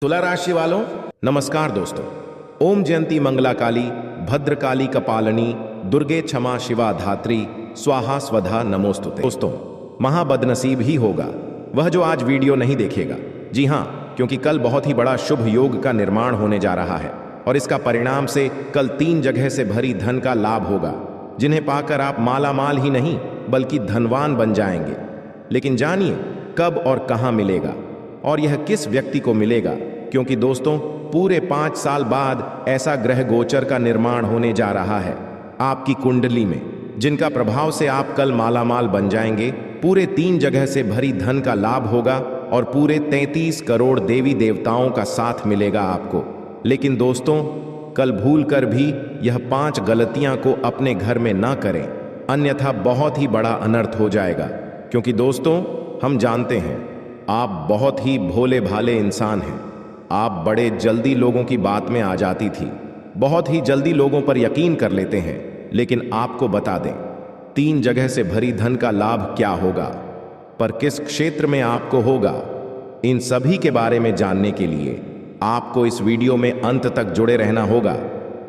तुला राशि वालों नमस्कार दोस्तों। ओम जयंती मंगला काली भद्रकाली कपालनी दुर्गे क्षमा शिवा धात्री स्वाहा स्वधा नमोस्तुते। दोस्तों, महाबदनसीब ही होगा वह जो आज वीडियो नहीं देखेगा। जी हाँ, क्योंकि कल बहुत ही बड़ा शुभ योग का निर्माण होने जा रहा है और इसका परिणाम से कल 3 जगह से भरी धन का लाभ होगा, जिन्हें पाकर आप माला माल ही नहीं बल्कि धनवान बन जाएंगे। लेकिन जानिए कब और कहां मिलेगा और यह किस व्यक्ति को मिलेगा, क्योंकि दोस्तों पूरे 5 साल बाद ऐसा ग्रह गोचर का निर्माण होने जा रहा है आपकी कुंडली में, जिनका प्रभाव से आप कल मालामाल बन जाएंगे। पूरे 3 जगह से भरी धन का लाभ होगा और पूरे 33 करोड़ देवी देवताओं का साथ मिलेगा आपको। लेकिन दोस्तों, कल भूल कर भी यह 5 गलतियां को अपने घर में ना करें, अन्यथा बहुत ही बड़ा अनर्थ हो जाएगा। क्योंकि दोस्तों, हम जानते हैं आप बहुत ही भोले भाले इंसान हैं। आप बड़े जल्दी लोगों की बात में आ जाती थी, बहुत ही जल्दी लोगों पर यकीन कर लेते हैं। लेकिन आपको बता दें, 3 जगह से भरी धन का लाभ क्या होगा, पर किस क्षेत्र में आपको होगा, इन सभी के बारे में जानने के लिए आपको इस वीडियो में अंत तक जुड़े रहना होगा।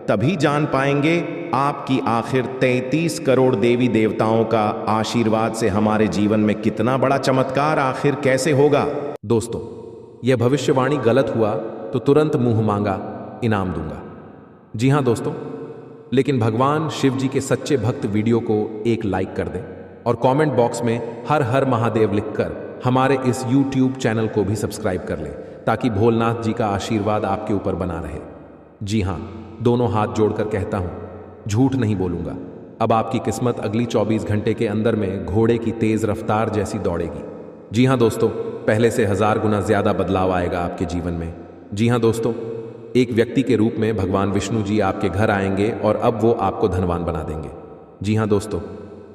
तभी जान पाएंगे आपकी आखिर 33 करोड़ देवी देवताओं का आशीर्वाद से हमारे जीवन में कितना बड़ा चमत्कार आखिर कैसे होगा। दोस्तों, यह भविष्यवाणी गलत हुआ तो तुरंत मुंह मांगा इनाम दूंगा। जी हां दोस्तों, लेकिन भगवान शिव जी के सच्चे भक्त वीडियो को एक लाइक कर दें और कमेंट बॉक्स में हर हर महादेव लिखकर हमारे इस YouTube चैनल को भी सब्सक्राइब कर लें, ताकि भोलेनाथ जी का आशीर्वाद आपके ऊपर बना रहे। जी हां, दोनों हाथ जोड़कर कहता हूं, झूठ नहीं बोलूंगा। अब आपकी किस्मत अगली 24 घंटे के अंदर में घोड़े की तेज रफ्तार जैसी दौड़ेगी। जी हां दोस्तों, पहले से 1000 गुना ज्यादा बदलाव आएगा आपके जीवन में। जी हां दोस्तों, एक व्यक्ति के रूप में भगवान विष्णु जी आपके घर आएंगे और अब वो आपको धनवान बना देंगे। जी हां दोस्तों,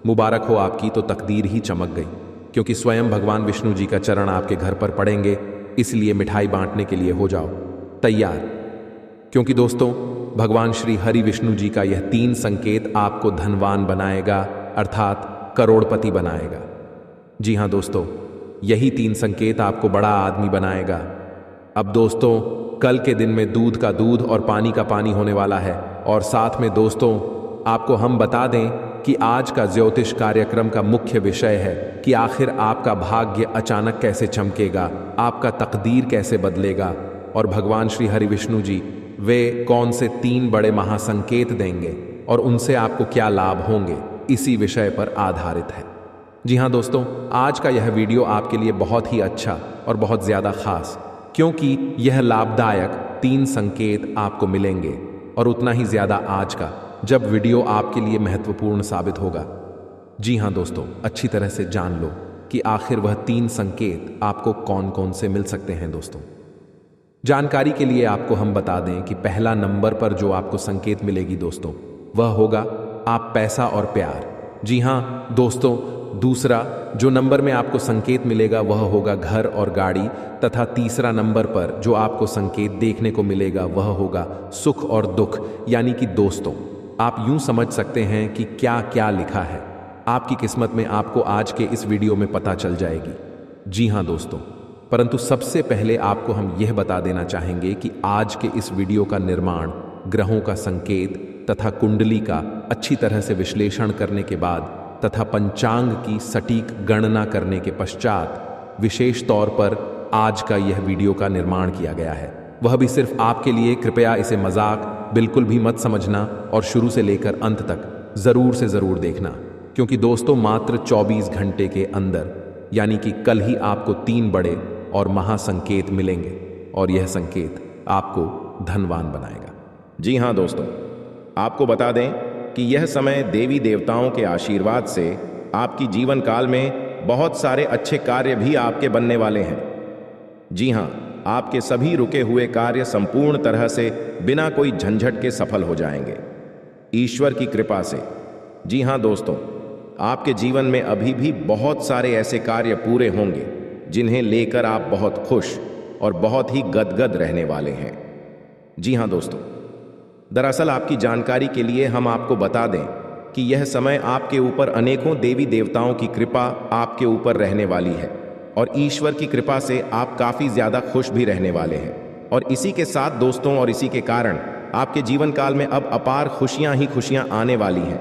मुबारक हो, आपकी तो तकदीर ही चमक गई, क्योंकि स्वयं भगवान विष्णु जी का चरण आपके घर पर पड़ेंगे। इसलिए मिठाई बांटने के लिए हो जाओ तैयार, क्योंकि दोस्तों भगवान श्री हरि विष्णु जी का यह 3 संकेत आपको धनवान बनाएगा, अर्थात करोड़पति बनाएगा। जी हां दोस्तों, यही 3 संकेत आपको बड़ा आदमी बनाएगा। अब दोस्तों, कल के दिन में दूध का दूध और पानी का पानी होने वाला है। और साथ में दोस्तों, आपको हम बता दें कि आज का ज्योतिष कार्यक्रम का मुख्य विषय है कि आखिर आपका भाग्य अचानक कैसे चमकेगा, आपका तकदीर कैसे बदलेगा और भगवान श्री हरि विष्णु जी वे कौन से 3 बड़े महासंकेत देंगे और उनसे आपको क्या लाभ होंगे, इसी विषय पर आधारित है। जी हां दोस्तों, आज का यह वीडियो आपके लिए बहुत ही अच्छा और बहुत ज़्यादा खास, क्योंकि यह लाभदायक 3 संकेत आपको मिलेंगे और उतना ही ज़्यादा आज का, जब वीडियो आपके लिए महत्वपूर्ण साबित होगा। जी हां दोस्तों, अच्छी तरह से जान लो कि आखिर वह 3 संकेत आपको कौन कौन से मिल सकते हैं। दोस्तों, जानकारी के लिए आपको हम बता दें कि पहला नंबर पर जो आपको संकेत मिलेगी दोस्तों, वह होगा आप पैसा और प्यार। जी हां दोस्तों, दूसरा जो नंबर में आपको संकेत मिलेगा वह होगा घर और गाड़ी, तथा तीसरा नंबर पर जो आपको संकेत देखने को मिलेगा वह होगा सुख और दुख। यानी कि दोस्तों, आप यूं समझ सकते हैं कि क्या क्या लिखा है आपकी किस्मत में आपको आज के इस वीडियो में पता चल जाएगी। जी हां दोस्तों, परंतु सबसे पहले आपको हम यह बता देना चाहेंगे कि आज के इस वीडियो का निर्माण ग्रहों का संकेत तथा कुंडली का अच्छी तरह से विश्लेषण करने के बाद तथा पंचांग की सटीक गणना करने के पश्चात विशेष तौर पर आज का यह वीडियो का निर्माण किया गया है, वह भी सिर्फ आपके लिए। कृपया इसे मजाक बिल्कुल भी मत समझना और शुरू से लेकर अंत तक जरूर से जरूर देखना, क्योंकि दोस्तों मात्र 24 घंटे के अंदर यानी कि कल ही आपको 3 बड़े और महासंकेत मिलेंगे और यह संकेत आपको धनवान बनाएगा। जी हां दोस्तों, आपको बता दें कि यह समय देवी देवताओं के आशीर्वाद से आपकी जीवन काल में बहुत सारे अच्छे कार्य भी आपके बनने वाले हैं। जी हां, आपके सभी रुके हुए कार्य संपूर्ण तरह से बिना कोई झंझट के सफल हो जाएंगे ईश्वर की कृपा से। जी हां दोस्तों, आपके जीवन में अभी भी बहुत सारे ऐसे कार्य पूरे होंगे जिन्हें लेकर आप बहुत खुश और बहुत ही गदगद रहने वाले हैं। जी हां दोस्तों, दरअसल आपकी जानकारी के लिए हम आपको बता दें कि यह समय आपके ऊपर अनेकों देवी देवताओं की कृपा आपके ऊपर रहने वाली है और ईश्वर की कृपा से आप काफ़ी ज़्यादा खुश भी रहने वाले हैं। और इसी के साथ दोस्तों और इसी के कारण आपके जीवन काल में अब अपार खुशियां ही खुशियां आने वाली हैं।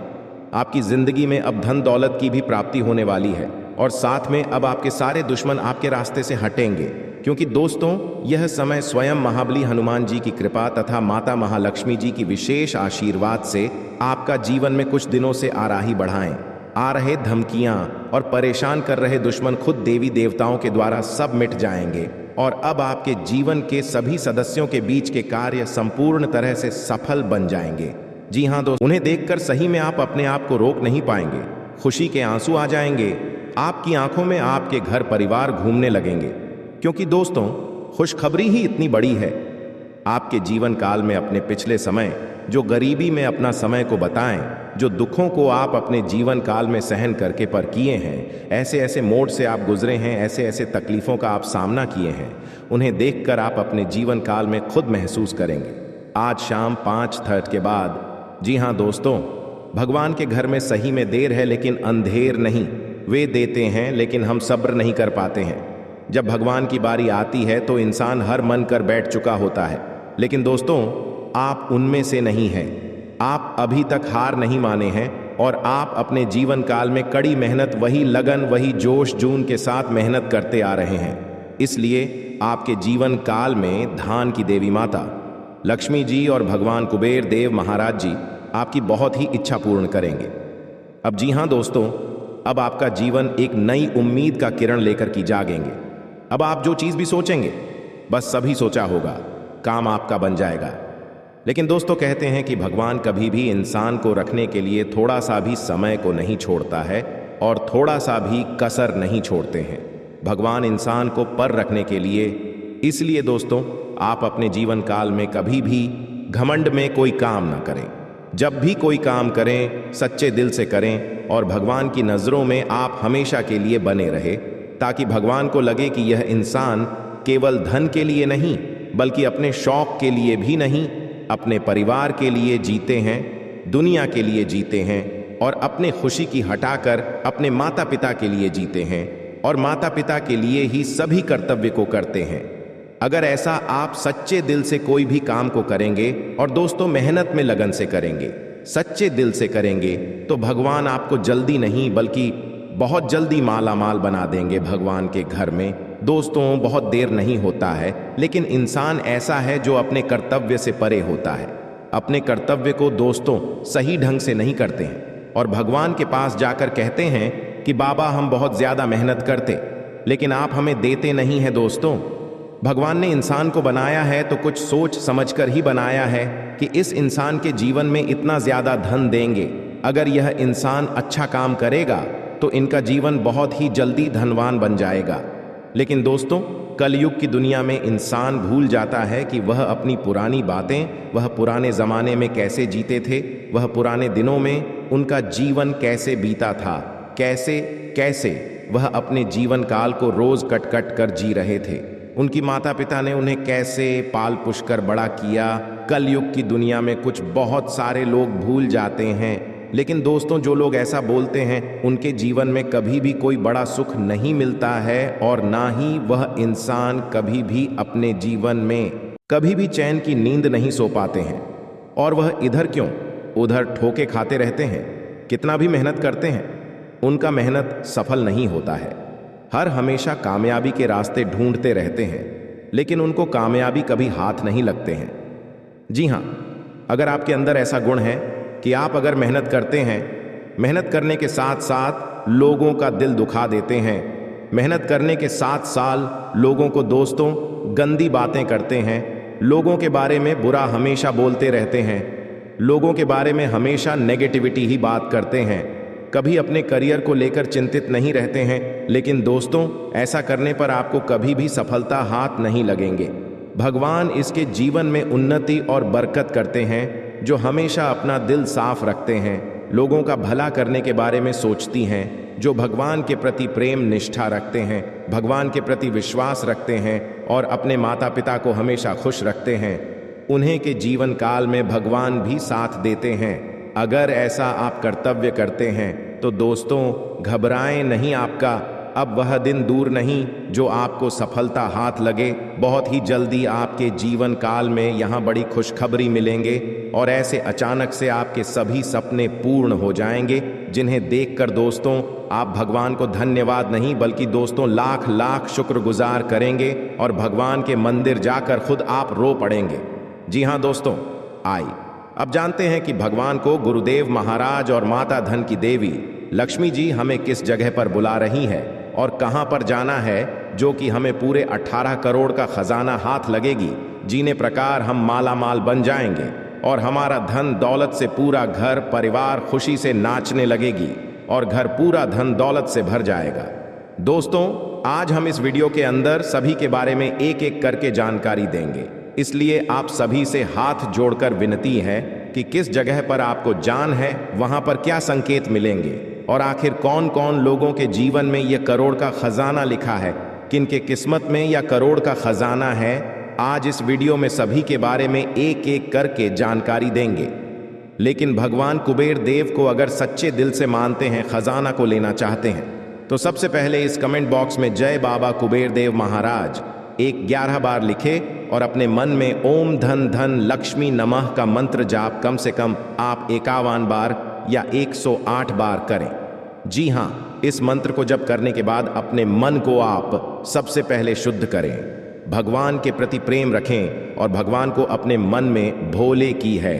आपकी जिंदगी में अब धन दौलत की भी प्राप्ति होने वाली है और साथ में अब आपके सारे दुश्मन आपके रास्ते से हटेंगे, क्योंकि दोस्तों यह समय स्वयं महाबली हनुमान जी की कृपा तथा माता महालक्ष्मी जी की विशेष आशीर्वाद से आपका जीवन में कुछ दिनों से आराही बढ़ाएं। आ रहे धमकियां और परेशान कर रहे दुश्मन खुद देवी देवताओं के द्वारा सब मिट जाएंगे और अब आपके जीवन के सभी सदस्यों के बीच के कार्य संपूर्ण तरह से सफल बन जाएंगे। जी हाँ दोस्तों, उन्हें देखकर सही में आप अपने आप को रोक नहीं पाएंगे। खुशी के आंसू आ जाएंगे, आपकी आंखों में आपके घर परिवार घूमने लगेंगे, क्योंकि दोस्तों खुशखबरी ही इतनी बड़ी है। आपके जीवन काल में अपने पिछले समय जो गरीबी में अपना समय को बताएं, जो दुखों को आप अपने जीवन काल में सहन करके पर किए हैं, ऐसे ऐसे मोड़ से आप गुजरे हैं, ऐसे ऐसे तकलीफों का आप सामना किए हैं, उन्हें देखकर आप अपने जीवन काल में खुद महसूस करेंगे। आज शाम 5:30 के बाद, जी हाँ दोस्तों, भगवान के घर में सही में देर है लेकिन अंधेर नहीं। वे देते हैं लेकिन हम सब्र नहीं कर पाते हैं। जब भगवान की बारी आती है तो इंसान हर मन कर बैठ चुका होता है, लेकिन दोस्तों आप उनमें से नहीं हैं। आप अभी तक हार नहीं माने हैं और आप अपने जीवन काल में कड़ी मेहनत, वही लगन, वही जोश जून के साथ मेहनत करते आ रहे हैं। इसलिए आपके जीवन काल में धान की देवी माता लक्ष्मी जी और भगवान कुबेर देव महाराज जी आपकी बहुत ही इच्छा पूर्ण करेंगे। अब जी हाँ दोस्तों, अब आपका जीवन एक नई उम्मीद का किरण लेकर की जागेंगे। अब आप जो चीज़ भी सोचेंगे, बस सभी सोचा होगा, काम आपका बन जाएगा। लेकिन दोस्तों कहते हैं कि भगवान कभी भी इंसान को रखने के लिए थोड़ा सा भी समय को नहीं छोड़ता है और थोड़ा सा भी कसर नहीं छोड़ते हैं। भगवान इंसान को पर रखने के लिए, इसलिए दोस्तों आप अपने जीवन काल में कभी भी घमंड में कोई काम ना करें। जब भी कोई काम करें सच्चे दिल से करें और भगवान की नज़रों में आप हमेशा के लिए बने रहे, ताकि भगवान को लगे कि यह इंसान केवल धन के लिए नहीं बल्कि अपने शौक के लिए भी नहीं, अपने परिवार के लिए जीते हैं, दुनिया के लिए जीते हैं और अपने खुशी की हटाकर अपने माता पिता के लिए जीते हैं और माता पिता के लिए ही सभी कर्तव्य को करते हैं। अगर ऐसा आप सच्चे दिल से कोई भी काम को करेंगे और दोस्तों मेहनत में लगन से करेंगे, सच्चे दिल से करेंगे, तो भगवान आपको जल्दी नहीं बल्कि बहुत जल्दी माला माल बना देंगे भगवान के घर में। दोस्तों बहुत देर नहीं होता है, लेकिन इंसान ऐसा है जो अपने कर्तव्य से परे होता है। अपने कर्तव्य को दोस्तों सही ढंग से नहीं करते हैं और भगवान के पास जाकर कहते हैं कि बाबा हम बहुत ज़्यादा मेहनत करते, लेकिन आप हमें देते नहीं हैं। दोस्तों भगवान ने इंसान को बनाया है तो कुछ सोच समझकर ही बनाया है कि इस इंसान के जीवन में इतना ज़्यादा धन देंगे। अगर यह इंसान अच्छा काम करेगा तो इनका जीवन बहुत ही जल्दी धनवान बन जाएगा। लेकिन दोस्तों कलयुग की दुनिया में इंसान भूल जाता है कि वह अपनी पुरानी बातें, वह पुराने ज़माने में कैसे जीते थे, वह पुराने दिनों में उनका जीवन कैसे बीता था, कैसे कैसे वह अपने जीवन काल को रोज़ कट कट कर जी रहे थे। उनकी माता पिता ने उन्हें कैसे पाल पुष कर बड़ा किया। कलयुग की दुनिया में कुछ बहुत सारे लोग भूल जाते हैं, लेकिन दोस्तों जो लोग ऐसा बोलते हैं उनके जीवन में कभी भी कोई बड़ा सुख नहीं मिलता है और ना ही वह इंसान कभी भी अपने जीवन में कभी भी चैन की नींद नहीं सो पाते हैं। और वह इधर क्यों उधर ठोके खाते रहते हैं, कितना भी मेहनत करते हैं उनका मेहनत सफल नहीं होता है। हर हमेशा कामयाबी के रास्ते ढूंढते रहते हैं, लेकिन उनको कामयाबी कभी हाथ नहीं लगते हैं। जी हाँ, अगर आपके अंदर ऐसा गुण है कि आप अगर मेहनत करते हैं, मेहनत करने के साथ साथ लोगों का दिल दुखा देते हैं, मेहनत करने के साथ साथ लोगों को दोस्तों गंदी बातें करते हैं, लोगों के बारे में बुरा हमेशा बोलते रहते हैं, लोगों के बारे में हमेशा नेगेटिविटी ही बात करते हैं, कभी अपने करियर को लेकर चिंतित नहीं रहते हैं, लेकिन दोस्तों ऐसा करने पर आपको कभी भी सफलता हाथ नहीं लगेंगे। भगवान इसके जीवन में उन्नति और बरकत करते हैं जो हमेशा अपना दिल साफ रखते हैं, लोगों का भला करने के बारे में सोचती हैं, जो भगवान के प्रति प्रेम निष्ठा रखते हैं, भगवान के प्रति विश्वास रखते हैं और अपने माता पिता को हमेशा खुश रखते हैं। उन्हें के जीवन काल में भगवान भी साथ देते हैं। अगर ऐसा आप कर्तव्य करते हैं तो दोस्तों घबराएं नहीं, आपका अब वह दिन दूर नहीं जो आपको सफलता हाथ लगे। बहुत ही जल्दी आपके जीवन काल में यहाँ बड़ी खुशखबरी मिलेंगे और ऐसे अचानक से आपके सभी सपने पूर्ण हो जाएंगे, जिन्हें देखकर दोस्तों आप भगवान को धन्यवाद नहीं बल्कि दोस्तों लाख लाख शुक्रगुजार करेंगे और भगवान के मंदिर जाकर खुद आप रो पड़ेंगे। जी हाँ दोस्तों, आइए अब जानते हैं कि भगवान को गुरुदेव महाराज और माता धन की देवी लक्ष्मी जी हमें किस जगह पर बुला रही है और कहां पर जाना है, जो कि हमें पूरे 18 करोड़ का खजाना हाथ लगेगी, जीने प्रकार हम माला माल बन जाएंगे और हमारा धन दौलत से पूरा घर परिवार खुशी से नाचने लगेगी और घर पूरा धन दौलत से भर जाएगा। दोस्तों आज हम इस वीडियो के अंदर सभी के बारे में एक एक करके जानकारी देंगे, इसलिए आप सभी से हाथ जोड़कर विनती है कि किस जगह पर आपको जान है, वहां पर क्या संकेत मिलेंगे और आखिर कौन कौन लोगों के जीवन में यह करोड़ का खजाना लिखा है, किनके किस्मत में यह करोड़ का खजाना है। आज इस वीडियो में सभी के बारे में एक एक करके जानकारी देंगे। लेकिन भगवान कुबेर देव को अगर सच्चे दिल से मानते हैं, खजाना को लेना चाहते हैं, तो सबसे पहले इस कमेंट बॉक्स में जय बाबा कुबेर देव महाराज 11 बार लिखे और अपने मन में ओम धन धन लक्ष्मी नमः का मंत्र जाप कम से कम आप 51 बार या 108 बार करें। जी हाँ, इस मंत्र को जप करने के बाद अपने मन को आप सबसे पहले शुद्ध करें, भगवान के प्रति प्रेम रखें और भगवान को अपने मन में भोले की है।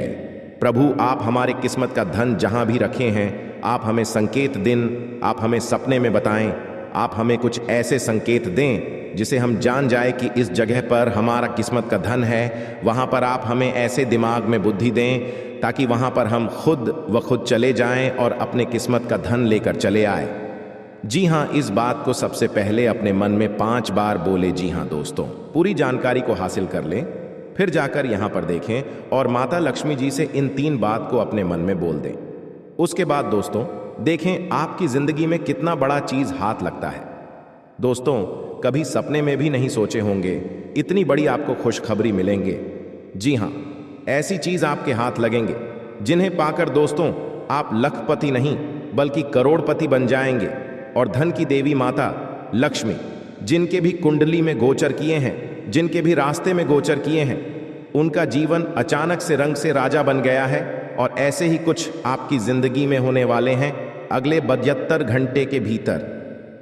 प्रभु आप हमारे किस्मत का धन जहां भी रखे हैं, आप हमें संकेत दिन, आप हमें सपने में बताएं, आप हमें कुछ ऐसे संकेत दें जिसे हम जान जाए कि इस जगह पर हमारा किस्मत का धन है। वहां पर आप हमें ऐसे दिमाग में बुद्धि दें ताकि वहां पर हम खुद चले जाएं और अपने किस्मत का धन लेकर चले आए। जी हाँ, इस बात को सबसे पहले अपने मन में 5 बार बोले। जी हाँ दोस्तों, पूरी जानकारी को हासिल कर लें, फिर जाकर यहाँ पर देखें और माता लक्ष्मी जी से इन 3 बात को अपने मन में बोल दें। उसके बाद दोस्तों देखें आपकी जिंदगी में कितना बड़ा चीज हाथ लगता है। दोस्तों कभी सपने में भी नहीं सोचे होंगे इतनी बड़ी आपको खुशखबरी मिलेंगे। जी हाँ, ऐसी चीज आपके हाथ लगेंगे जिन्हें पाकर दोस्तों आप लखपति नहीं बल्कि करोड़पति बन जाएंगे और धन की देवी माता लक्ष्मी जिनके भी कुंडली में गोचर किए हैं, जिनके भी रास्ते में गोचर किए हैं, उनका जीवन अचानक से रंग से राजा बन गया है और ऐसे ही कुछ आपकी जिंदगी में होने वाले हैं अगले 72 घंटे के भीतर,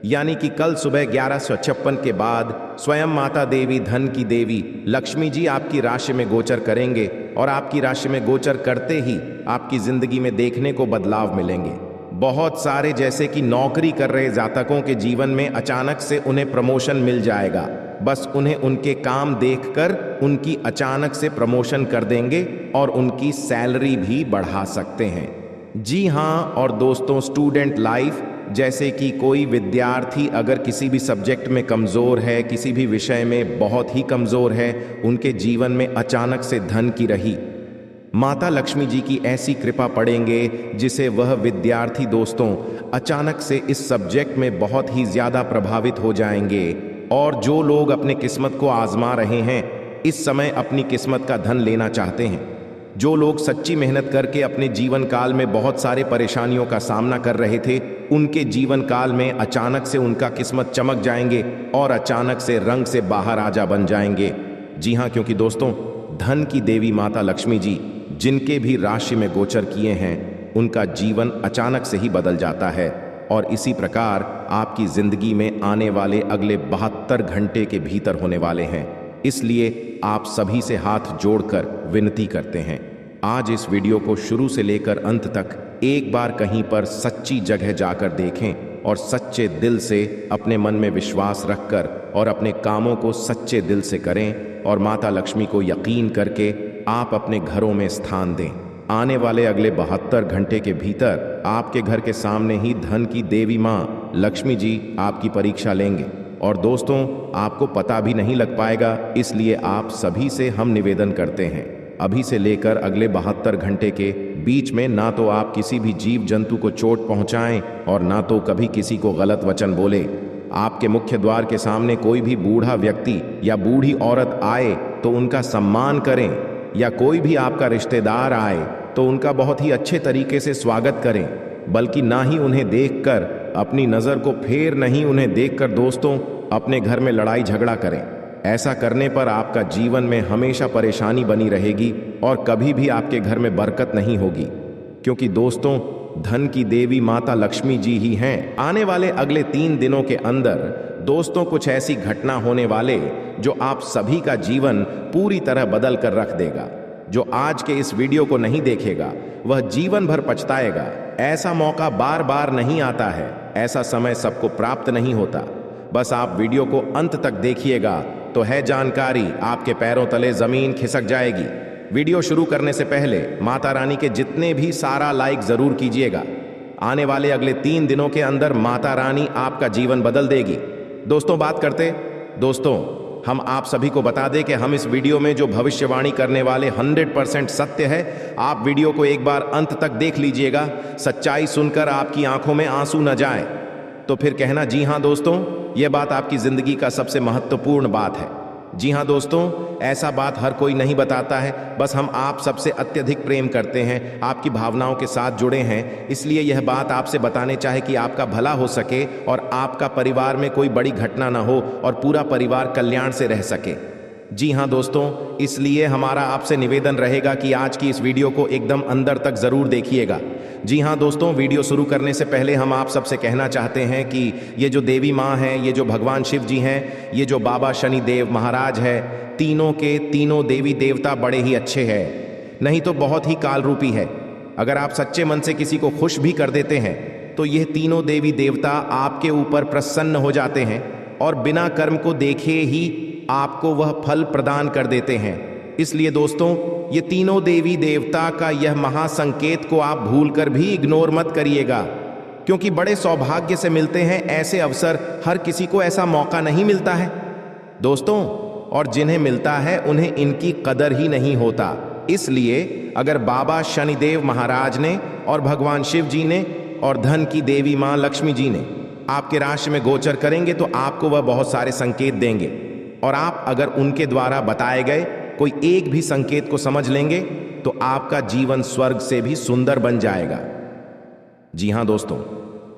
यानी कि कल सुबह 1156 के बाद स्वयं माता देवी धन की देवी लक्ष्मी जी आपकी राशि में गोचर करेंगे और आपकी राशि में गोचर करते ही आपकी जिंदगी में देखने को बदलाव मिलेंगे। बहुत सारे जैसे कि नौकरी कर रहे जातकों के जीवन में अचानक से उन्हें प्रमोशन मिल जाएगा। बस उन्हें उनके काम देखकर उनकी अचानक से प्रमोशन कर देंगे और उनकी सैलरी भी बढ़ा सकते हैं। जी हाँ, और दोस्तों स्टूडेंट लाइफ, जैसे कि कोई विद्यार्थी अगर किसी भी सब्जेक्ट में कमज़ोर है, किसी भी विषय में बहुत ही कमज़ोर है, उनके जीवन में अचानक से धन की रही माता लक्ष्मी जी की ऐसी कृपा पड़ेंगे जिसे वह विद्यार्थी दोस्तों अचानक से इस सब्जेक्ट में बहुत ही ज़्यादा प्रभावित हो जाएंगे। और जो लोग अपने किस्मत को आजमा रहे हैं, इस समय अपनी किस्मत का धन लेना चाहते हैं, जो लोग सच्ची मेहनत करके अपने जीवन काल में बहुत सारे परेशानियों का सामना कर रहे थे, उनके जीवन काल में अचानक से उनका किस्मत चमक जाएंगे और अचानक से रंग से बाहर राजा बन जाएंगे। जी हाँ, क्योंकि दोस्तों धन की देवी माता लक्ष्मी जी जिनके भी राशि में गोचर किए हैं, उनका जीवन अचानक से ही बदल जाता है और इसी प्रकार आपकी जिंदगी में आने वाले अगले 72 घंटे के भीतर होने वाले हैं। इसलिए आप सभी से हाथ जोड़कर विनती करते हैं, आज इस वीडियो को शुरू से लेकर अंत तक एक बार कहीं पर सच्ची जगह जाकर देखें और सच्चे दिल से अपने मन में विश्वास रखकर और अपने कामों को सच्चे दिल से करें और माता लक्ष्मी को यकीन करके आप अपने घरों में स्थान दें। आने वाले अगले 72 घंटे के भीतर आपके घर के सामने ही धन की देवी माँ लक्ष्मी जी आपकी परीक्षा लेंगे और दोस्तों आपको पता भी नहीं लग पाएगा। इसलिए आप सभी से हम निवेदन करते हैं, अभी से लेकर अगले 72 घंटे के बीच में ना तो आप किसी भी जीव जंतु को चोट पहुंचाएं और ना तो कभी किसी को गलत वचन बोले। आपके मुख्य द्वार के सामने कोई भी बूढ़ा व्यक्ति या बूढ़ी औरत आए तो उनका सम्मान करें, या कोई भी आपका रिश्तेदार आए तो उनका बहुत ही अच्छे तरीके से स्वागत करें, बल्कि ना ही उन्हें देखकर अपनी नजर को फेर नहीं उन्हें देखकर दोस्तों अपने घर में लड़ाई झगड़ा करें। ऐसा करने पर आपका जीवन में हमेशा परेशानी बनी रहेगी और कभी भी आपके घर में बरकत नहीं होगी, क्योंकि दोस्तों धन की देवी माता लक्ष्मी जी ही हैं। आने वाले अगले 3 दिनों के अंदर दोस्तों कुछ ऐसी घटना होने वाले जो आप सभी का जीवन पूरी तरह बदल कर रख देगा। जो आज के इस वीडियो को नहीं देखेगा वह जीवन भर पछताएगा। ऐसा मौका बार बार नहीं आता है, ऐसा समय सबको प्राप्त नहीं होता। बस आप वीडियो को अंत तक देखिएगा तो है जानकारी आपके पैरों तले जमीन खिसक जाएगी। वीडियो शुरू करने से पहले माता रानी के जितने भी सारा लाइक जरूर कीजिएगा। आने वाले अगले 3 दिनों के अंदर माता रानी आपका जीवन बदल देगी। दोस्तों बात करते दोस्तों हम आप सभी को बता दें कि हम इस वीडियो में जो भविष्यवाणी करने वाले 100% सत्य है। आप वीडियो को एक बार अंत तक देख लीजिएगा। सच्चाई सुनकर आपकी आंखों में आंसू न जाए तो फिर कहना जी हाँ दोस्तों यह बात आपकी जिंदगी का सबसे महत्वपूर्ण बात है। जी हाँ दोस्तों, ऐसा बात हर कोई नहीं बताता है। बस हम आप सबसे अत्यधिक प्रेम करते हैं, आपकी भावनाओं के साथ जुड़े हैं, इसलिए यह बात आपसे बताने चाहे कि आपका भला हो सके और आपका परिवार में कोई बड़ी घटना ना हो और पूरा परिवार कल्याण से रह सके। जी हाँ दोस्तों, इसलिए हमारा आपसे निवेदन रहेगा कि आज की इस वीडियो को एकदम अंदर तक जरूर देखिएगा। जी हाँ दोस्तों, वीडियो शुरू करने से पहले हम आप सबसे कहना चाहते हैं कि ये जो देवी माँ हैं, ये जो भगवान शिव जी हैं, ये जो बाबा शनिदेव महाराज है, तीनों के तीनों देवी देवता बड़े ही अच्छे हैं, नहीं तो बहुत ही काल रूपी है। अगर आप सच्चे मन से किसी को खुश भी कर देते हैं तो यह तीनों देवी देवता आपके ऊपर प्रसन्न हो जाते हैं और बिना कर्म को देखे ही आपको वह फल प्रदान कर देते हैं। इसलिए दोस्तों ये तीनों देवी देवता का यह महासंकेत को आप भूलकर भी इग्नोर मत करिएगा, क्योंकि बड़े सौभाग्य से मिलते हैं ऐसे अवसर। हर किसी को ऐसा मौका नहीं मिलता है दोस्तों, और जिन्हें मिलता है उन्हें इनकी कदर ही नहीं होता। इसलिए अगर बाबा शनिदेव महाराज ने और भगवान शिव जी ने और धन की देवी मां लक्ष्मी जी ने आपके राशि में गोचर करेंगे तो आपको वह बहुत सारे संकेत देंगे, और आप अगर उनके द्वारा बताए गए कोई एक भी संकेत को समझ लेंगे तो आपका जीवन स्वर्ग से भी सुंदर बन जाएगा। जी हां दोस्तों,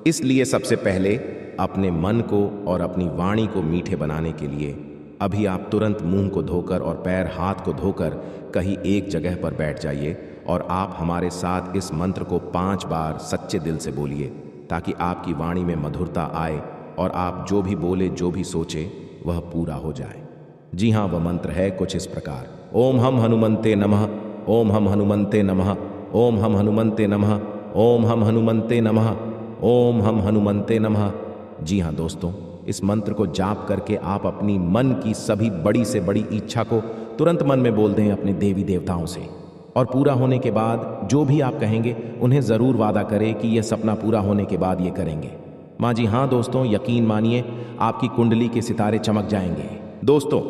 इसलिए सबसे पहले अपने मन को और अपनी वाणी को मीठे बनाने के लिए अभी आप तुरंत मुंह को धोकर और पैर हाथ को धोकर कहीं एक जगह पर बैठ जाइए और आप हमारे साथ इस मंत्र को 5 बार सच्चे दिल से बोलिए, ताकि आपकी वाणी में मधुरता आए और आप जो भी बोले जो भी सोचे वह पूरा हो जाए। जी हाँ, वह मंत्र है कुछ इस प्रकार। ओम हम हनुमंते नमः, ओम हम हनुमंते नमः, ओम हम हनुमंते नमः, ओम हम हनुमंते नमः, ओम हम हनुमंते नमः। जी हाँ दोस्तों, इस मंत्र को जाप करके आप अपनी मन की सभी बड़ी से बड़ी इच्छा को तुरंत मन में बोल दें अपने देवी देवताओं से, और पूरा होने के बाद जो भी आप कहेंगे उन्हें ज़रूर वादा करें कि यह सपना पूरा होने के बाद ये करेंगे। माँ जी हाँ दोस्तों, यकीन मानिए आपकी कुंडली के सितारे चमक जाएंगे। दोस्तों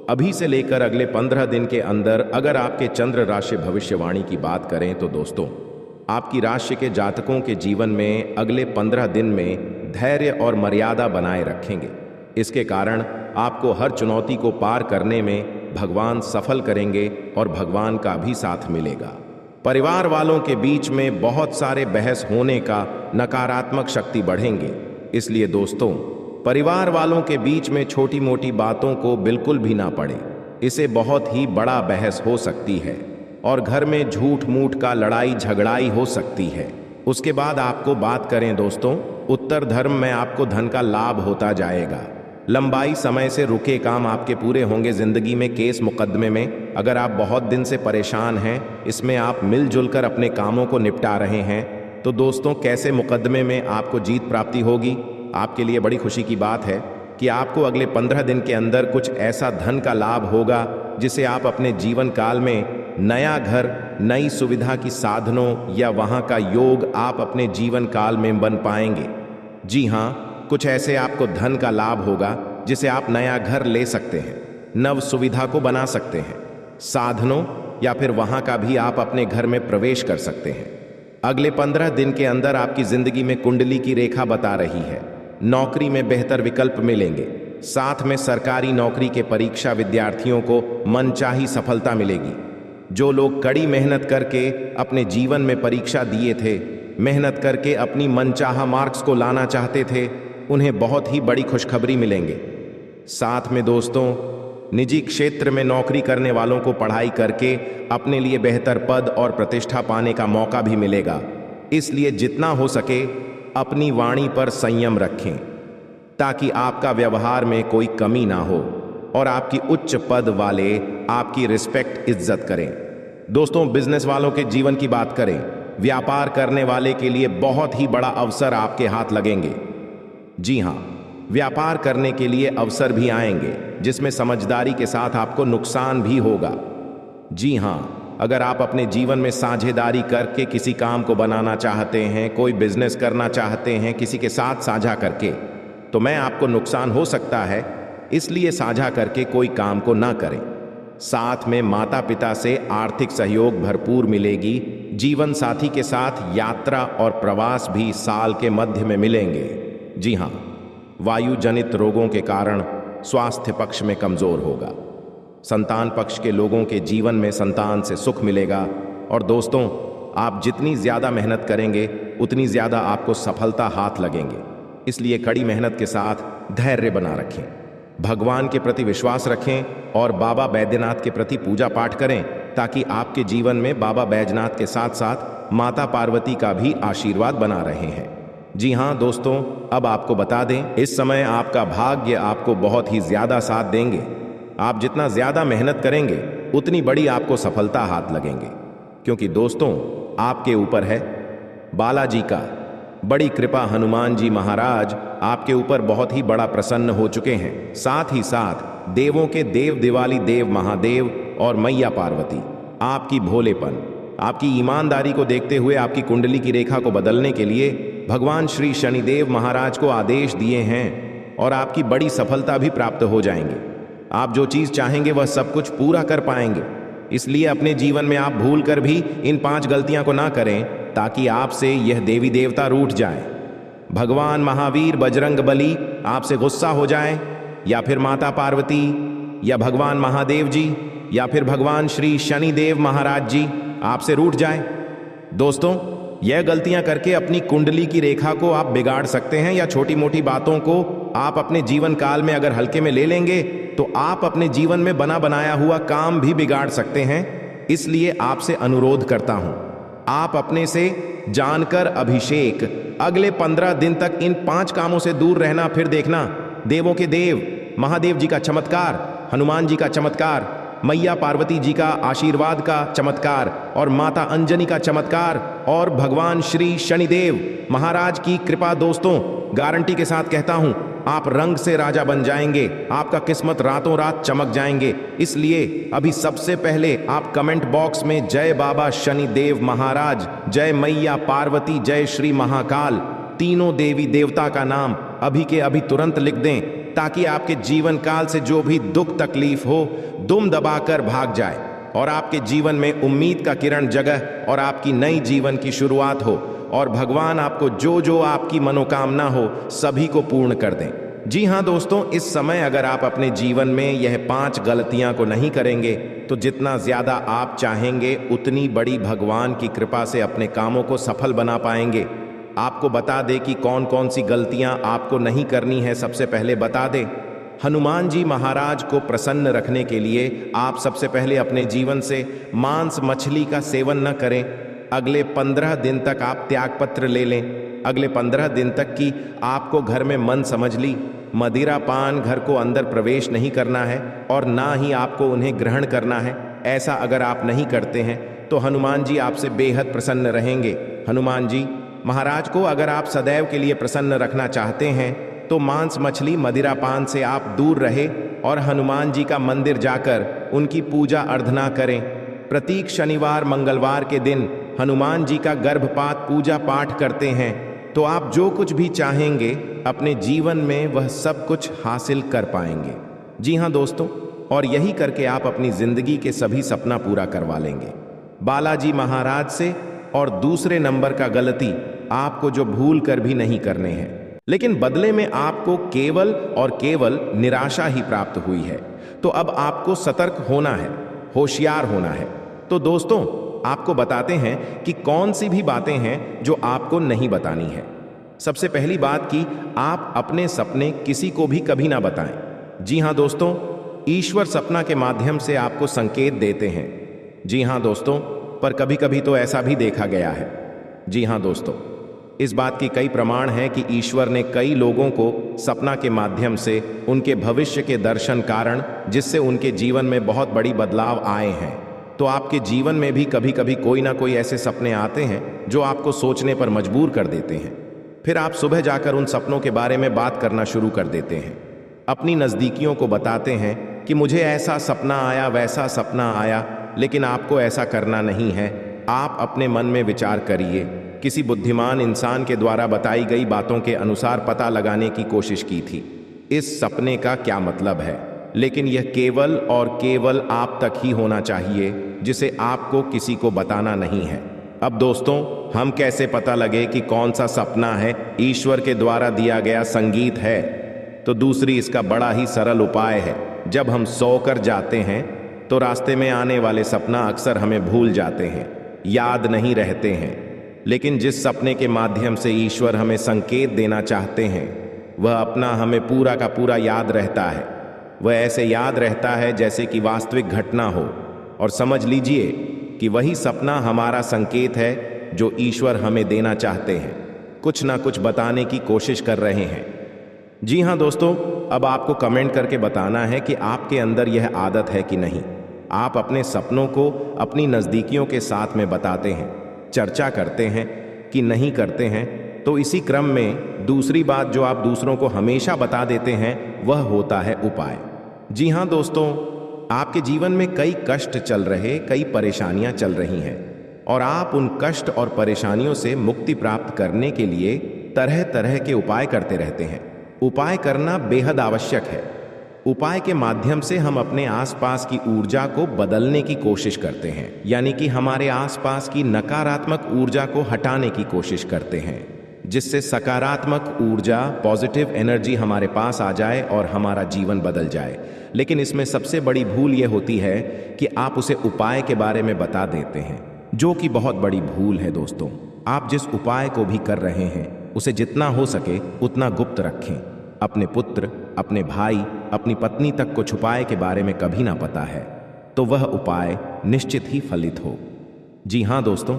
अभी से लेकर अगले 15 दिन के अंदर अगर आपके चंद्र राशि भविष्यवाणी की बात करें तो दोस्तों आपकी राशि के जातकों के जीवन में अगले 15 दिन में धैर्य और मर्यादा बनाए रखेंगे। इसके कारण आपको हर चुनौती को पार करने में भगवान सफल करेंगे और भगवान का भी साथ मिलेगा। परिवार वालों के बीच में बहुत सारे बहस होने का नकारात्मक शक्ति बढ़ेंगे। इसलिए दोस्तों परिवार वालों के बीच में छोटी मोटी बातों को बिल्कुल भी ना पड़े, इसे बहुत ही बड़ा बहस हो सकती है और घर में झूठ मूठ का लड़ाई झगड़ाई हो सकती है। उसके बाद आपको बात करें दोस्तों उत्तर धर्म में आपको धन का लाभ होता जाएगा। लंबाई समय से रुके काम आपके पूरे होंगे। जिंदगी में केस मुकदमे में अगर आप बहुत दिन से परेशान हैं, इसमें आप मिलजुल कर अपने कामों को निपटा रहे हैं, तो दोस्तों कैसे मुकदमे में आपको जीत प्राप्ति होगी। आपके लिए बड़ी खुशी की बात है कि आपको अगले 15 दिन के अंदर कुछ ऐसा धन का लाभ होगा जिसे आप अपने जीवन काल में नया घर, नई सुविधा की साधनों या वहां का योग आप अपने जीवन काल में बन पाएंगे। जी हाँ, कुछ ऐसे आपको धन का लाभ होगा जिसे आप नया घर ले सकते हैं, नव सुविधा को बना सकते हैं, साधनों या फिर वहां का भी आप अपने घर में प्रवेश कर सकते हैं। अगले 15 दिन के अंदर आपकी जिंदगी में कुंडली की रेखा बता रही है नौकरी में बेहतर विकल्प मिलेंगे। साथ में सरकारी नौकरी के परीक्षा विद्यार्थियों को मनचाही सफलता मिलेगी। जो लोग कड़ी मेहनत करके अपने जीवन में परीक्षा दिए थे मेहनत करके अपनी मनचाहा मार्क्स को लाना चाहते थे, उन्हें बहुत ही बड़ी खुशखबरी मिलेंगे। साथ में दोस्तों, निजी क्षेत्र में नौकरी करने वालों को पढ़ाई करके अपने लिए बेहतर पद और प्रतिष्ठा पाने का मौका भी मिलेगा। इसलिए जितना हो सके अपनी वाणी पर संयम रखें, ताकि आपका व्यवहार में कोई कमी ना हो और आपकी उच्च पद वाले आपकी रिस्पेक्ट इज्जत करें। दोस्तों, बिजनेस वालों के जीवन की बात करें, व्यापार करने वाले के लिए बहुत ही बड़ा अवसर आपके हाथ लगेंगे। जी हाँ, व्यापार करने के लिए अवसर भी आएंगे, जिसमें समझदारी के साथ आपको नुकसान भी होगा। जी हाँ, अगर आप अपने जीवन में साझेदारी करके किसी काम को बनाना चाहते हैं, कोई बिजनेस करना चाहते हैं किसी के साथ साझा करके, तो मैं आपको नुकसान हो सकता है, इसलिए साझा करके कोई काम को ना करें। साथ में माता पिता से आर्थिक सहयोग भरपूर मिलेगी। जीवन साथी के साथ यात्रा और प्रवास भी साल के मध्य में मिलेंगे। जी हाँ, वायु जनित रोगों के कारण स्वास्थ्य पक्ष में कमजोर होगा। संतान पक्ष के लोगों के जीवन में संतान से सुख मिलेगा। और दोस्तों, आप जितनी ज्यादा मेहनत करेंगे उतनी ज्यादा आपको सफलता हाथ लगेंगे। इसलिए कड़ी मेहनत के साथ धैर्य बना रखें, भगवान के प्रति विश्वास रखें और बाबा बैद्यनाथ के प्रति पूजा पाठ करें, ताकि आपके जीवन में बाबा बैजनाथ के साथ साथ माता पार्वती का भी आशीर्वाद बना रहे हैं। जी हाँ दोस्तों, अब आपको बता दें, इस समय आपका भाग्य आपको बहुत ही ज्यादा साथ देंगे। आप जितना ज्यादा मेहनत करेंगे उतनी बड़ी आपको सफलता हाथ लगेंगे, क्योंकि दोस्तों आपके ऊपर है बालाजी का बड़ी कृपा। हनुमान जी महाराज आपके ऊपर बहुत ही बड़ा प्रसन्न हो चुके हैं। साथ ही साथ देवों के देव दिवाली देव महादेव और मैया पार्वती आपकी भोलेपन, आपकी ईमानदारी को देखते हुए आपकी कुंडली की रेखा को बदलने के लिए भगवान श्री शनिदेव महाराज को आदेश दिए हैं और आपकी बड़ी सफलता भी प्राप्त हो जाएंगे। आप जो चीज चाहेंगे वह सब कुछ पूरा कर पाएंगे। इसलिए अपने जीवन में आप भूल कर भी इन 5 गलतियां को ना करें, ताकि आपसे यह देवी देवता रूठ जाए। भगवान महावीर बजरंग बली आपसे गुस्सा हो जाए, या फिर माता पार्वती, या भगवान महादेव जी, या फिर भगवान श्री शनिदेव महाराज जी आपसे रूठ जाए। दोस्तों, यह गलतियां करके अपनी कुंडली की रेखा को आप बिगाड़ सकते हैं, या छोटी मोटी बातों को आप अपने जीवन काल में अगर हल्के में ले लेंगे तो आप अपने जीवन में बना बनाया हुआ काम भी बिगाड़ सकते हैं। इसलिए आपसे अनुरोध करता हूं, आप अपने से जानकर अभिषेक अगले 15 दिन तक इन 5 कामों से दूर रहना। फिर देखना देवों के देव महादेव जी का चमत्कार, हनुमान जी का चमत्कार, मैया पार्वती जी का आशीर्वाद का चमत्कार, और माता अंजनी का चमत्कार, और भगवान श्री शनिदेव महाराज की कृपा। दोस्तों, गारंटी के साथ कहता हूं, आप रंग से राजा बन जाएंगे, आपका किस्मत रातों रात चमक जाएंगे। इसलिए अभी सबसे पहले आप कमेंट बॉक्स में जय बाबा शनिदेव महाराज, जय मैया पार्वती, जय श्री महाकाल, तीनों देवी देवता का नाम अभी के अभी तुरंत लिख दें, ताकि आपके जीवन काल से जो भी दुख तकलीफ हो दुम दबाकर भाग जाए और आपके जीवन में उम्मीद का किरण जगह और आपकी नई जीवन की शुरुआत हो, और भगवान आपको जो जो आपकी मनोकामना हो सभी को पूर्ण कर दें। जी हाँ दोस्तों, इस समय अगर आप अपने जीवन में यह 5 गलतियां को नहीं करेंगे तो जितना ज्यादा आप चाहेंगे उतनी बड़ी भगवान की कृपा से अपने कामों को सफल बना पाएंगे। आपको बता दे कि कौन कौन सी गलतियां आपको नहीं करनी है। सबसे पहले बता दे, हनुमान जी महाराज को प्रसन्न रखने के लिए आप सबसे पहले अपने जीवन से मांस मछली का सेवन न करें। अगले 15 दिन तक आप त्यागपत्र ले लें। अगले 15 दिन तक की आपको घर में मन समझ ली मदिरा पान घर को अंदर प्रवेश नहीं करना है, और ना ही आपको उन्हें ग्रहण करना है। ऐसा अगर आप नहीं करते हैं तो हनुमान जी आपसे बेहद प्रसन्न रहेंगे। हनुमान जी महाराज को अगर आप सदैव के लिए प्रसन्न रखना चाहते हैं तो मांस मछली मदिरा पान से आप दूर रहे और हनुमान जी का मंदिर जाकर उनकी पूजा अर्चना करें। प्रत्येक शनिवार मंगलवार के दिन हनुमान जी का गर्भपात पूजा पाठ करते हैं तो आप जो कुछ भी चाहेंगे अपने जीवन में वह सब कुछ हासिल कर पाएंगे। जी हाँ दोस्तों, और यही करके आप अपनी जिंदगी के सभी सपना पूरा करवा लेंगे बालाजी महाराज से। और दूसरे नंबर का गलती आपको जो भूल कर भी नहीं करने हैं, लेकिन बदले में आपको केवल और केवल निराशा ही प्राप्त हुई है, तो अब आपको सतर्क होना है, होशियार होना है। तो दोस्तों, आपको बताते हैं कि कौन सी भी बातें हैं जो आपको नहीं बतानी है। सबसे पहली बात कि आप अपने सपने किसी को भी कभी ना बताएं। जी हाँ दोस्तों, ईश्वर सपना के माध्यम से आपको संकेत देते हैं। जी हाँ दोस्तों, पर कभी कभी तो ऐसा भी देखा गया है। जी हाँ दोस्तों, इस बात की कई प्रमाण हैं कि ईश्वर ने कई लोगों को सपना के माध्यम से उनके भविष्य के दर्शन कारण जिससे उनके जीवन में बहुत बड़ी बदलाव आए हैं। तो आपके जीवन में भी कभी कभी कोई ना कोई ऐसे सपने आते हैं जो आपको सोचने पर मजबूर कर देते हैं। फिर आप सुबह जाकर उन सपनों के बारे में बात करना शुरू कर देते हैं। अपनी नज़दीकियों को बताते हैं कि मुझे ऐसा सपना आया, वैसा सपना आया, लेकिन आपको ऐसा करना नहीं है। आप अपने मन में विचार करिए। किसी बुद्धिमान इंसान के द्वारा बताई गई बातों के अनुसार पता लगाने की कोशिश की थी इस सपने का क्या मतलब है, लेकिन यह केवल और केवल आप तक ही होना चाहिए, जिसे आपको किसी को बताना नहीं है। अब दोस्तों, हम कैसे पता लगे कि कौन सा सपना है ईश्वर के द्वारा दिया गया संगीत है? तो दूसरी इसका बड़ा ही सरल उपाय है। जब हम सोकर जाते हैं तो रास्ते में आने वाले सपना अक्सर हमें भूल जाते हैं, याद नहीं रहते हैं। लेकिन जिस सपने के माध्यम से ईश्वर हमें संकेत देना चाहते हैं, वह अपना हमें पूरा का पूरा याद रहता है। वह ऐसे याद रहता है जैसे कि वास्तविक घटना हो। और समझ लीजिए कि वही सपना हमारा संकेत है जो ईश्वर हमें देना चाहते हैं, कुछ ना कुछ बताने की कोशिश कर रहे हैं। जी हाँ दोस्तों, अब आपको कमेंट करके बताना है कि आपके अंदर यह आदत है कि नहीं। आप अपने सपनों को अपनी नज़दीकियों के साथ में बताते हैं, चर्चा करते हैं कि नहीं करते हैं। तो इसी क्रम में दूसरी बात जो आप दूसरों को हमेशा बता देते हैं वह होता है उपाय। जी हाँ दोस्तों, आपके जीवन में कई कष्ट चल रहे, कई परेशानियां चल रही हैं और आप उन कष्ट और परेशानियों से मुक्ति प्राप्त करने के लिए तरह तरह के उपाय करते रहते हैं। उपाय करना बेहद आवश्यक है। उपाय के माध्यम से हम अपने आसपास की ऊर्जा को बदलने की कोशिश करते हैं, यानी कि हमारे आसपास की नकारात्मक ऊर्जा को हटाने की कोशिश करते हैं, जिससे सकारात्मक ऊर्जा, पॉजिटिव एनर्जी हमारे पास आ जाए और हमारा जीवन बदल जाए। लेकिन इसमें सबसे बड़ी भूल यह होती है कि आप उसे उपाय के बारे में बता देते हैं, जो कि बहुत बड़ी भूल है दोस्तों। आप जिस उपाय को भी कर रहे हैं उसे जितना हो सके उतना गुप्त रखें। अपने पुत्र, अपने भाई, अपनी पत्नी तक को छुपाए के बारे में कभी ना पता है, तो वह उपाय निश्चित ही फलित हो। जी हाँ दोस्तों,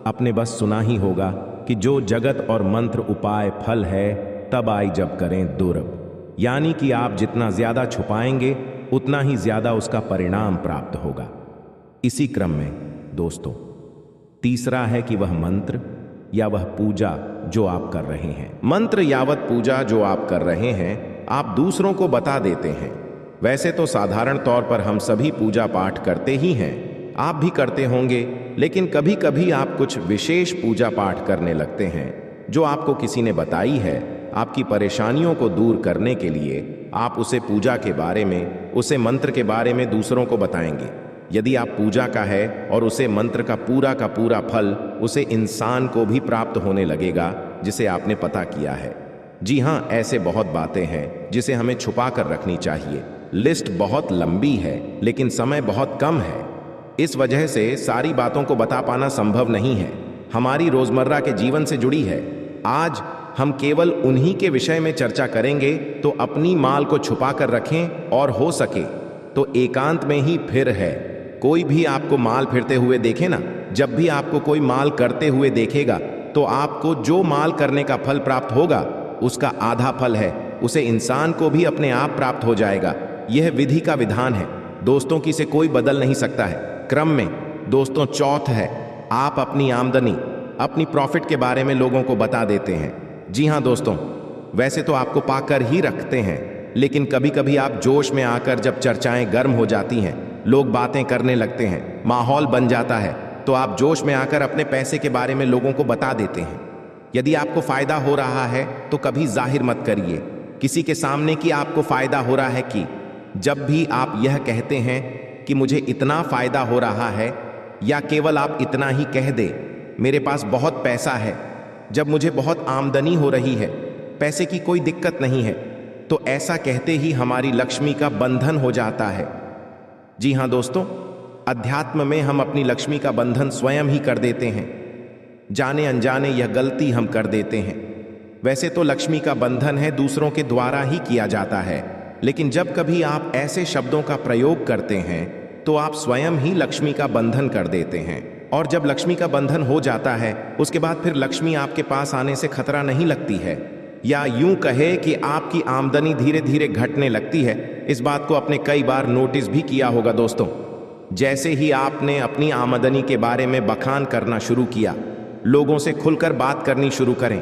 आपने बस सुना ही होगा कि जो जगत और मंत्र उपाय फल है तब आई जब करें दुर्लभ, यानी कि आप जितना ज्यादा छुपाएंगे उतना ही ज्यादा उसका परिणाम प्राप्त होगा। इसी क्रम में दोस्तों, तीसरा है कि वह मंत्र या वह पूजा जो आप कर रहे हैं, मंत्र यावत पूजा जो आप कर रहे हैं, आप दूसरों को बता देते हैं। वैसे तो साधारण तौर पर हम सभी पूजा पाठ करते ही हैं, आप भी करते होंगे, लेकिन कभी कभी आप कुछ विशेष पूजा पाठ करने लगते हैं जो आपको किसी ने बताई है। आपकी परेशानियों को दूर करने के लिए आप उसे पूजा के बारे में, उसे मंत्र के बारे में दूसरों को बताएंगे। यदि आप पूजा का है और उसे मंत्र का पूरा फल उसे इंसान को भी प्राप्त होने लगेगा जिसे आपने पता किया है। जी हाँ, ऐसे बहुत बातें हैं जिसे हमें छुपा कर रखनी चाहिए। लिस्ट बहुत लंबी है लेकिन समय बहुत कम है, इस वजह से सारी बातों को बता पाना संभव नहीं है। हमारी रोजमर्रा के जीवन से जुड़ी है। आज हम केवल उन्हीं के विषय में चर्चा करेंगे, तो अपनी माल को छुपा कर रखें और हो सके तो एकांत में ही फिर है। कोई भी आपको माल फिरते हुए देखे ना, जब भी आपको कोई माल करते हुए देखेगा तो आपको जो माल करने का फल प्राप्त होगा उसका आधा फल है, उसे इंसान को भी अपने आप प्राप्त हो जाएगा। यह विधि का विधान है दोस्तों, की से कोई बदल नहीं सकता है। क्रम में दोस्तों, चौथ है, आप अपनी आमदनी, अपनी प्रॉफिट के बारे में लोगों को बता देते हैं। जी हाँ दोस्तों, वैसे तो आपको पाकर ही रखते हैं, लेकिन कभी कभी आप जोश में आकर जब चर्चाएं गर्म हो जाती हैं, लोग बातें करने लगते हैं, माहौल बन जाता है, तो आप जोश में आकर अपने पैसे के बारे में लोगों को बता देते हैं। यदि आपको फायदा हो रहा है तो कभी जाहिर मत करिए किसी के सामने कि आपको फायदा हो रहा है। कि जब भी आप यह कहते हैं कि मुझे इतना फायदा हो रहा है, या केवल आप इतना ही कह दे मेरे पास बहुत पैसा है, जब मुझे बहुत आमदनी हो रही है, पैसे की कोई दिक्कत नहीं है, तो ऐसा कहते ही हमारी लक्ष्मी का बंधन हो जाता है। जी हाँ दोस्तों, अध्यात्म में हम अपनी लक्ष्मी का बंधन स्वयं ही कर देते हैं। जाने अनजाने यह गलती हम कर देते हैं। वैसे तो लक्ष्मी का बंधन है दूसरों के द्वारा ही किया जाता है, लेकिन जब कभी आप ऐसे शब्दों का प्रयोग करते हैं तो आप स्वयं ही लक्ष्मी का बंधन कर देते हैं। और जब लक्ष्मी का बंधन हो जाता है उसके बाद फिर लक्ष्मी आपके पास आने से खतरा नहीं लगती है, या यूं कहे कि आपकी आमदनी धीरे धीरे घटने लगती है। इस बात को आपने कई बार नोटिस भी किया होगा दोस्तों। जैसे ही आपने अपनी आमदनी के बारे में बखान करना शुरू किया, लोगों से खुलकर बात करनी शुरू करें,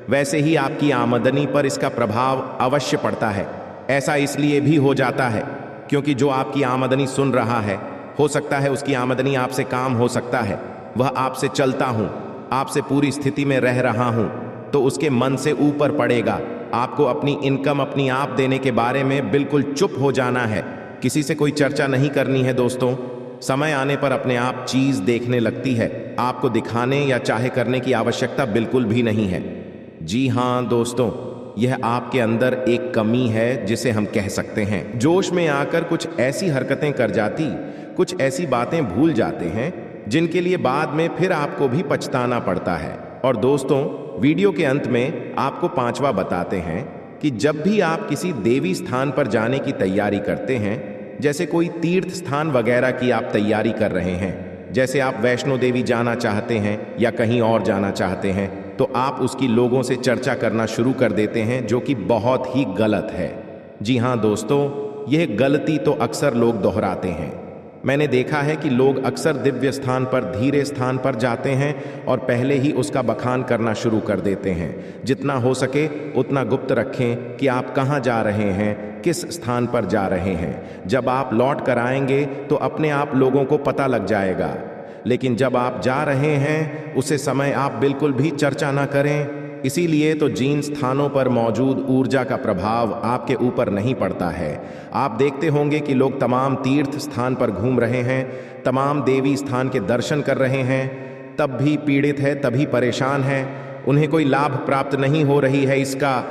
वैसे ही आपकी आमदनी पर इसका प्रभाव अवश्य पड़ता है। ऐसा इसलिए भी हो जाता है क्योंकि जो आपकी आमदनी सुन रहा है, हो सकता है उसकी आमदनी आपसे काम हो सकता है, वह आपसे चलता हूं, आपसे पूरी स्थिति में रह रहा हूं, तो उसके मन से ऊपर पड़ेगा। आपको अपनी इनकम अपनी आप देने के बारे में बिल्कुल चुप हो जाना है, किसी से कोई चर्चा नहीं करनी है दोस्तों। समय आने पर अपने आप चीज देखने लगती है, आपको दिखाने या चाहे करने की आवश्यकता बिल्कुल भी नहीं है। जी हाँ दोस्तों, यह आपके अंदर एक कमी है जिसे हम कह सकते हैं। जोश में आकर कुछ ऐसी हरकतें कर जाती, कुछ ऐसी बातें भूल जाते हैं जिनके लिए बाद में फिर आपको भी पछताना पड़ता है। और दोस्तों, वीडियो के अंत में आपको पांचवा बताते हैं कि जब भी आप किसी देवी स्थान पर जाने की तैयारी करते हैं, जैसे कोई तीर्थ स्थान वगैरह की आप तैयारी कर रहे हैं, जैसे आप वैष्णो देवी जाना चाहते हैं या कहीं और जाना चाहते हैं, तो आप उसकी लोगों से चर्चा करना शुरू कर देते हैं, जो कि बहुत ही गलत है। जी हाँ दोस्तों, यह गलती तो अक्सर लोग दोहराते हैं। मैंने देखा है कि लोग अक्सर दिव्य स्थान पर धीरे स्थान पर जाते हैं और पहले ही उसका बखान करना शुरू कर देते हैं। जितना हो सके उतना गुप्त रखें कि आप कहाँ जा रहे हैं, किस स्थान पर जा रहे हैं। जब आप लौट कर आएंगे तो अपने आप लोगों को पता लग जाएगा, लेकिन जब आप जा रहे हैं उसे समय आप बिल्कुल भी चर्चा ना करें। इसीलिए तो जिन स्थानों पर मौजूद ऊर्जा का प्रभाव आपके ऊपर नहीं पड़ता है। आप देखते होंगे कि लोग तमाम तीर्थ स्थान पर घूम रहे हैं, तमाम देवी स्थान के दर्शन कर रहे हैं, तब भी पीड़ित है, तभी परेशान है, उन्हें कोई लाभ प्राप्त नहीं हो रही है। इसका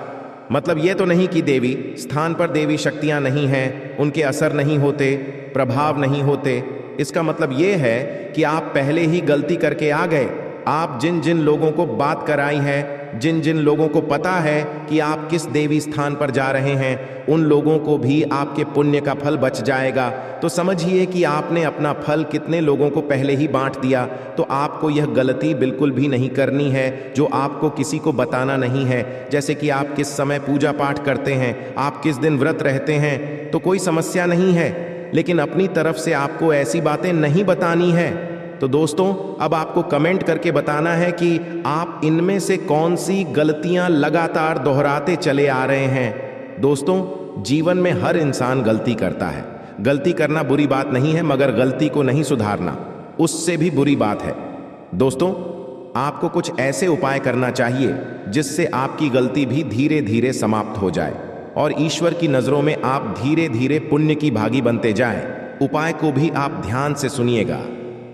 मतलब ये तो नहीं कि देवी स्थान पर देवी शक्तियां नहीं हैं, उनके असर नहीं होते, प्रभाव नहीं होते। इसका मतलब ये है कि आप पहले ही गलती करके आ गए। आप जिन जिन लोगों को बात कराई है, जिन जिन लोगों को पता है कि आप किस देवी स्थान पर जा रहे हैं, उन लोगों को भी आपके पुण्य का फल बच जाएगा। तो समझिए कि आपने अपना फल कितने लोगों को पहले ही बांट दिया। तो आपको यह गलती बिल्कुल भी नहीं करनी है जो आपको किसी को बताना नहीं है। जैसे कि आप किस समय पूजा पाठ करते हैं, आप किस दिन व्रत रहते हैं, तो कोई समस्या नहीं है, लेकिन अपनी तरफ से आपको ऐसी बातें नहीं बतानी है। तो दोस्तों, अब आपको कमेंट करके बताना है कि आप इनमें से कौन सी गलतियां लगातार दोहराते चले आ रहे हैं। दोस्तों, जीवन में हर इंसान गलती करता है। गलती करना बुरी बात नहीं है, मगर गलती को नहीं सुधारना उससे भी बुरी बात है। दोस्तों, आपको कुछ ऐसे उपाय करना चाहिए जिससे आपकी गलती भी धीरे धीरे समाप्त हो जाए और ईश्वर की नजरों में आप धीरे धीरे पुण्य की भागी बनते जाएं। उपाय को भी आप ध्यान से सुनिएगा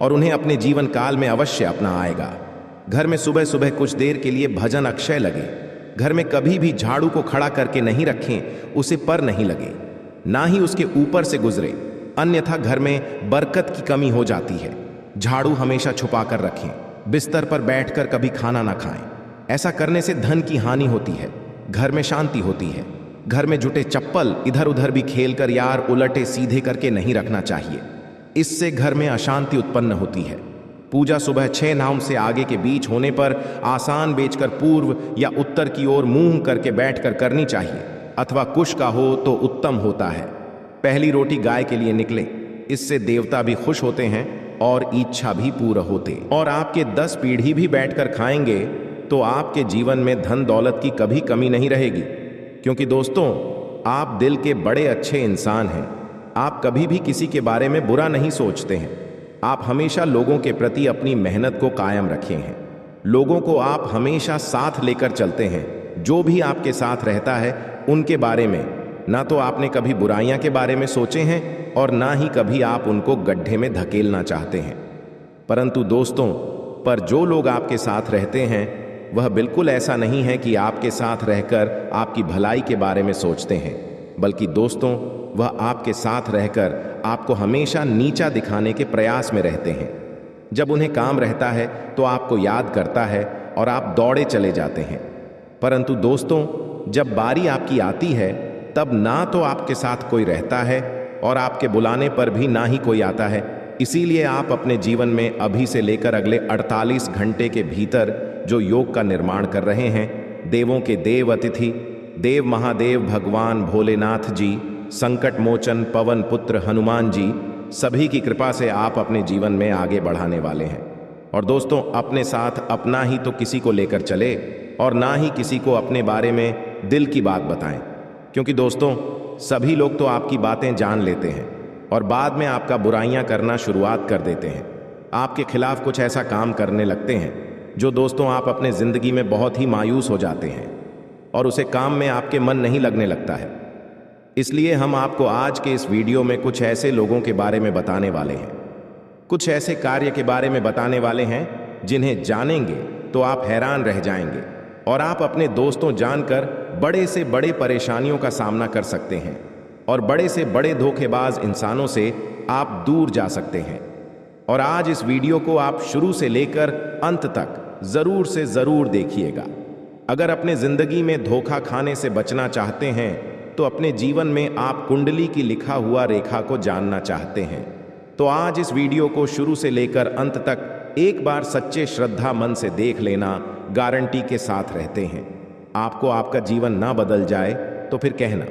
और उन्हें अपने जीवन काल में अवश्य अपना आएगा। घर में सुबह सुबह कुछ देर के लिए भजन अक्षय लगे। घर में कभी भी झाड़ू को खड़ा करके नहीं रखें, उसे पर नहीं लगे, ना ही उसके ऊपर से गुजरे, अन्यथा घर में बरकत की कमी हो जाती है। झाड़ू हमेशा छुपा कर रखें। बिस्तर पर बैठकर कभी खाना ना खाएं। ऐसा करने से धन की हानि होती है, घर में शांति होती है। घर में जुटे चप्पल इधर उधर भी खेलकर यार उलटे सीधे करके नहीं रखना चाहिए, इससे घर में अशांति उत्पन्न होती है। पूजा सुबह 6 नाम से आगे के बीच होने पर आसान बेचकर पूर्व या उत्तर की ओर मुंह करके बैठकर करनी चाहिए, अथवा कुश का हो तो उत्तम होता है। पहली रोटी गाय के लिए निकले, इससे देवता भी खुश होते हैं और इच्छा भी पूरा होते। और आपके 10 पीढ़ी भी बैठकर खाएंगे तो आपके जीवन में धन दौलत की कभी कमी नहीं रहेगी। क्योंकि दोस्तों, आप दिल के बड़े अच्छे इंसान हैं। आप कभी भी किसी के बारे में बुरा नहीं सोचते हैं। आप हमेशा लोगों के प्रति अपनी मेहनत को कायम रखे हैं। लोगों को आप हमेशा साथ लेकर चलते हैं। जो भी आपके साथ रहता है उनके बारे में ना तो आपने कभी बुराइयां के बारे में सोचे हैं और ना ही कभी आप उनको गड्ढे में धकेलना चाहते हैं। परंतु दोस्तों, पर जो लोग आपके साथ रहते हैं वह बिल्कुल ऐसा नहीं है कि आपके साथ रहकर आपकी भलाई के बारे में सोचते हैं, बल्कि दोस्तों वह आपके साथ रहकर आपको हमेशा नीचा दिखाने के प्रयास में रहते हैं। जब उन्हें काम रहता है तो आपको याद करता है और आप दौड़े चले जाते हैं। परंतु दोस्तों, जब बारी आपकी आती है तब ना तो आपके साथ कोई रहता है और आपके बुलाने पर भी ना ही कोई आता है। इसीलिए आप अपने जीवन में अभी से लेकर अगले 48 घंटे के भीतर जो योग का निर्माण कर रहे हैं, देवों के देव अतिथि देव महादेव भगवान भोलेनाथ जी, संकट मोचन पवन पुत्र हनुमान जी, सभी की कृपा से आप अपने जीवन में आगे बढ़ाने वाले हैं। और दोस्तों, अपने साथ अपना ही तो किसी को लेकर चले और ना ही किसी को अपने बारे में दिल की बात बताएं, क्योंकि दोस्तों, सभी लोग तो आपकी बातें जान लेते हैं और बाद में आपका बुराइयां करना शुरुआत कर देते हैं। आपके खिलाफ कुछ ऐसा काम करने लगते हैं जो दोस्तों आप अपने जिंदगी में बहुत ही मायूस हो जाते हैं और उसे काम में आपके मन नहीं लगने लगता है। इसलिए हम आपको आज के इस वीडियो में कुछ ऐसे लोगों के बारे में बताने वाले हैं, कुछ ऐसे कार्य के बारे में बताने वाले हैं जिन्हें जानेंगे तो आप हैरान रह जाएंगे और आप अपने दोस्तों जानकर बड़े से बड़े परेशानियों का सामना कर सकते हैं और बड़े से बड़े धोखेबाज इंसानों से आप दूर जा सकते हैं। और आज इस वीडियो को आप शुरू से लेकर अंत तक जरूर से जरूर देखिएगा। अगर अपने जिंदगी में धोखा खाने से बचना चाहते हैं तो अपने जीवन में आप कुंडली की लिखा हुआ रेखा को जानना चाहते हैं तो आज इस वीडियो को शुरू से लेकर अंत तक एक बार सच्चे श्रद्धा मन से देख लेना, गारंटी के साथ रहते हैं। आपको आपका जीवन ना बदल जाए तो फिर कहना,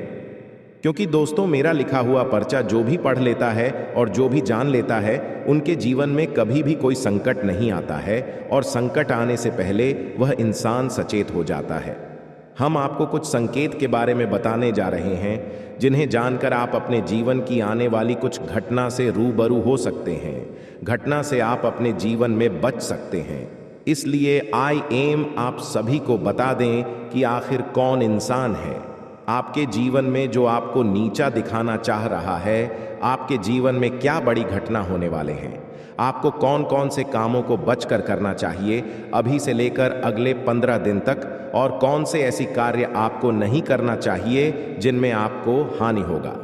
क्योंकि दोस्तों, मेरा लिखा हुआ पर्चा जो भी पढ़ लेता है और जो भी जान लेता है, उनके जीवन में कभी भी कोई संकट नहीं आता है और संकट आने से पहले वह इंसान सचेत हो जाता है। हम आपको कुछ संकेत के बारे में बताने जा रहे हैं जिन्हें जानकर आप अपने जीवन की आने वाली कुछ घटना से रूबरू हो सकते हैं, घटना से आप अपने जीवन में बच सकते हैं। इसलिए आई एम आप सभी को बता दें कि आखिर कौन इंसान है आपके जीवन में जो आपको नीचा दिखाना चाह रहा है। आपके जीवन में क्या बड़ी घटना होने वाले हैं, आपको कौन कौन से कामों को बचकर करना चाहिए अभी से लेकर अगले 15 दिन तक, और कौन से ऐसी कार्य आपको नहीं करना चाहिए जिनमें आपको हानि होगा।